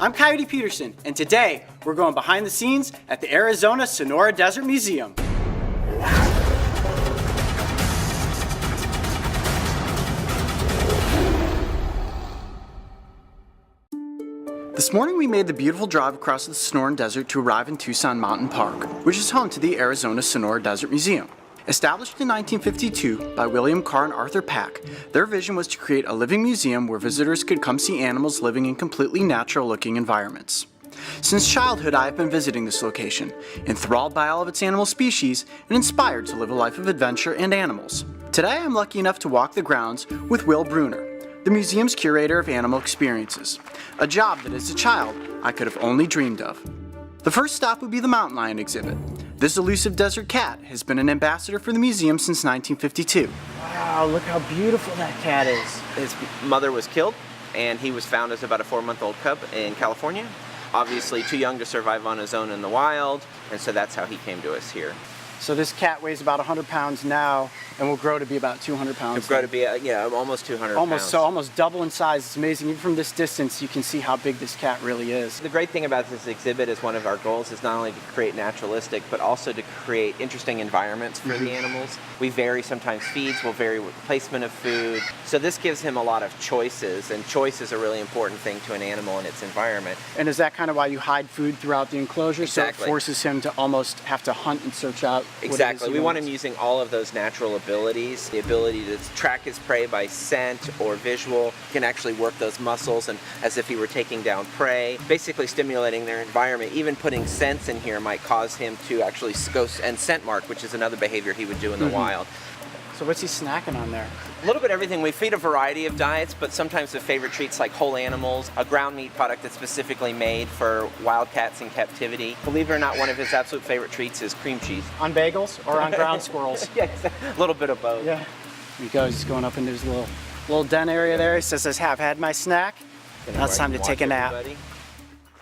I'm Coyote Peterson, and today we're going behind the scenes at the Arizona Sonora Desert Museum. This morning we made the beautiful drive across the Sonoran Desert to arrive in Tucson Mountain Park, which is home to the Arizona Sonora Desert Museum. Established in 1952 by William Carr and Arthur Pack, their vision was to create a living museum where visitors could come see animals living in completely natural-looking environments. Since childhood, I have been visiting this location, enthralled by all of its animal species and inspired to live a life of adventure and animals. Today, I'm lucky enough to walk the grounds with Will Bruner, the museum's curator of animal experiences, a job that as a child I could have only dreamed of. The first stop would be the mountain lion exhibit. This elusive desert cat has been an ambassador for the museum since 1952. Wow, look how beautiful that cat is. His mother was killed, and he was found as about a 4-month-old cub in California. Obviously too young to survive on his own in the wild, and so that's how he came to us here. So this cat weighs about 100 pounds now and will grow to be about 200 pounds. It'll grow to be, almost 200 pounds. So almost double in size. It's amazing. Even from this distance, you can see how big this cat really is. The great thing about this exhibit is one of our goals is not only to create naturalistic, but also to create interesting environments for the animals. We vary sometimes feeds, we'll vary with placement of food. So this gives him a lot of choices, and choice is a really important thing to an animal in its environment. And is that kind of why you hide food throughout the enclosure? Exactly. So it forces him to almost have to hunt and search out Exactly. what it is We want him using all of those natural abilities, the ability to track his prey by scent or visual. He can actually work those muscles and as if he were taking down prey, basically stimulating their environment. Even putting scents in here might cause him to actually go and scent mark, which is another behavior he would do in the wild. So what's he snacking on there? A little bit of everything. We feed a variety of diets, but sometimes the favorite treats like whole animals, a ground meat product that's specifically made for wildcats in captivity. Believe it or not, one of his absolute favorite treats is cream cheese. On bagels or on ground squirrels? Yeah, a little bit of both. Yeah. Here he goes. He's going up into his little den area there. He says, "I've had my snack. Now it's time to take a nap."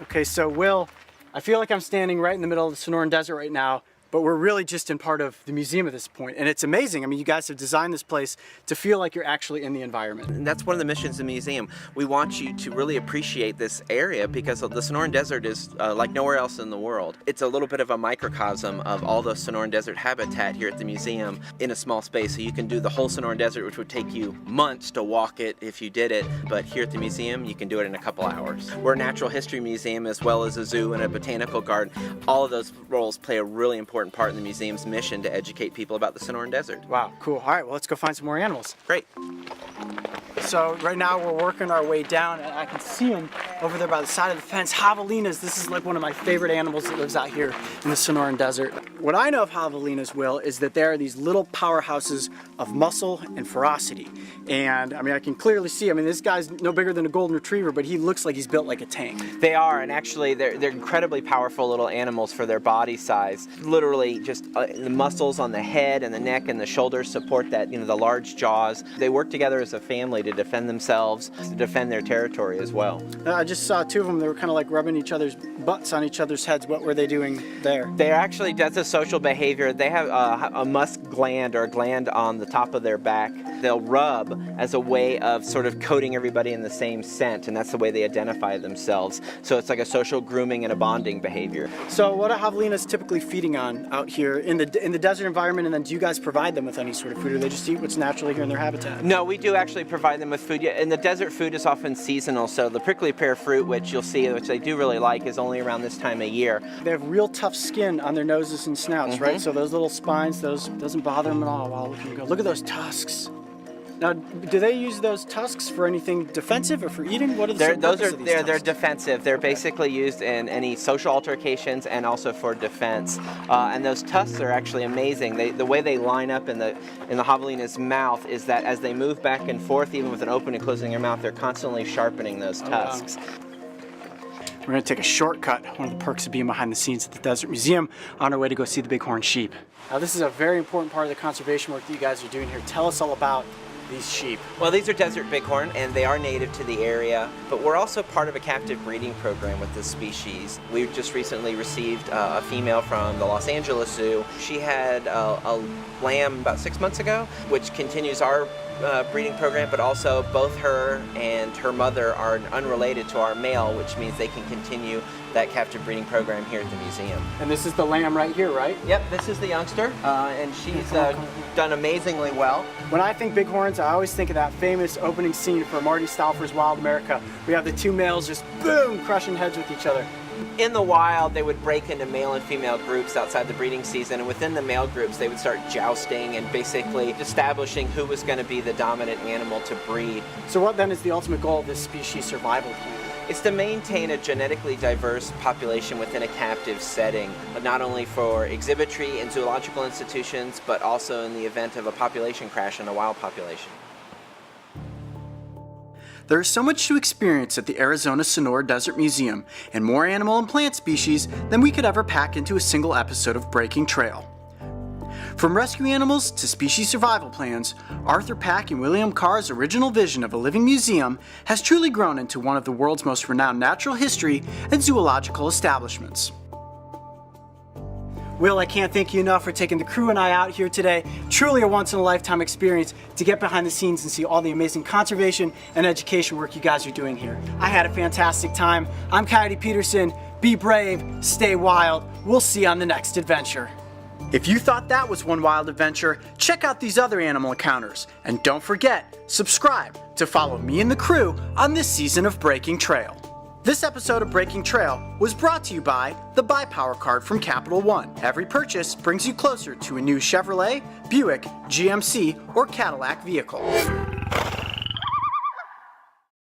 Okay, so Will, I feel like I'm standing right in the middle of the Sonoran Desert right now, but we're really just in part of the museum at this point, and it's amazing. I mean, you guys have designed this place to feel like you're actually in the environment. And that's one of the missions of the museum. We want you to really appreciate this area because the Sonoran Desert is like nowhere else in the world. It's a little bit of a microcosm of all the Sonoran Desert habitat here at the museum in a small space. So you can do the whole Sonoran Desert, which would take you months to walk it if you did it, but here at the museum, you can do it in a couple hours. We're a natural history museum as well as a zoo and a botanical garden. All of those roles play a really important part in the museum's mission to educate people about the Sonoran Desert. Wow, cool. All right, well, let's go find some more animals. Great. So right now we're working our way down, and I can see them over there by the side of the fence. Javelinas, this is like one of my favorite animals that lives out here in the Sonoran Desert. What I know of javelinas, Will, is that there are these little powerhouses of muscle and ferocity. And I mean, I can clearly see, I mean, this guy's no bigger than a golden retriever, but he looks like he's built like a tank. They are, and actually they're incredibly powerful little animals for their body size. Literally just the muscles on the head and the neck and the shoulders support that, the large jaws. They work together as a family to defend themselves, to defend their territory as well. I just saw two of them. They were kind of like rubbing each other's butts on each other's heads. What were they doing there? That's a social behavior. They have a musk gland or a gland on the top of their back. They'll rub as a way of sort of coating everybody in the same scent, and that's the way they identify themselves. So it's like a social grooming and a bonding behavior. So what are javelinas typically feeding on out here in the desert environment, and then do you guys provide them with any sort of food, or they just eat what's naturally here in their habitat? No, we do actually provide them with food. And the desert food is often seasonal, so the prickly pear fruit, which you'll see, which they do really like, is only around this time of year. They have real tough skin on their noses and snouts, right? So those little spines, those doesn't bother them at all. Wow, look at those tusks. Now, do they use those tusks for anything defensive or for eating? What are the purpose of these tusks? They're defensive. They're basically used in any social altercations and also for defense. And those tusks are actually amazing. The way they line up in the javelina's mouth is that as they move back and forth, even with an open and closing their mouth, they're constantly sharpening those tusks. Wow. We're going to take a shortcut, one of the perks of being behind the scenes at the Desert Museum, on our way to go see the bighorn sheep. Now, this is a very important part of the conservation work that you guys are doing here. Tell us all about these sheep. Well, these are desert bighorn, and they are native to the area, but we're also part of a captive breeding program with this species. We just recently received a female from the Los Angeles Zoo. She had a lamb about 6 months ago, which continues our breeding program, but also both her and her mother are unrelated to our male, which means they can continue that captive breeding program here at the museum. And this is the lamb right here, right? Yep, this is the youngster, and she's done amazingly well. When I think bighorns, I always think of that famous opening scene for Marty Stauffer's Wild America. We have the two males just boom, crushing heads with each other. In the wild, they would break into male and female groups outside the breeding season, and within the male groups, they would start jousting and basically establishing who was going to be the dominant animal to breed. So what then is the ultimate goal of this species survival plan? It's to maintain a genetically diverse population within a captive setting, but not only for exhibitry and zoological institutions, but also in the event of a population crash in a wild population. There is so much to experience at the Arizona Sonora Desert Museum, and more animal and plant species than we could ever pack into a single episode of Breaking Trail. From rescue animals to species survival plans, Arthur Pack and William Carr's original vision of a living museum has truly grown into one of the world's most renowned natural history and zoological establishments. Will, I can't thank you enough for taking the crew and I out here today. Truly a once-in-a-lifetime experience to get behind the scenes and see all the amazing conservation and education work you guys are doing here. I had a fantastic time. I'm Coyote Peterson. Be brave, stay wild. We'll see you on the next adventure. If you thought that was one wild adventure, check out these other animal encounters. And don't forget, subscribe to follow me and the crew on this season of Breaking Trail. This episode of Breaking Trail was brought to you by the Buy Power Card from Capital One. Every purchase brings you closer to a new Chevrolet, Buick, GMC, or Cadillac vehicle.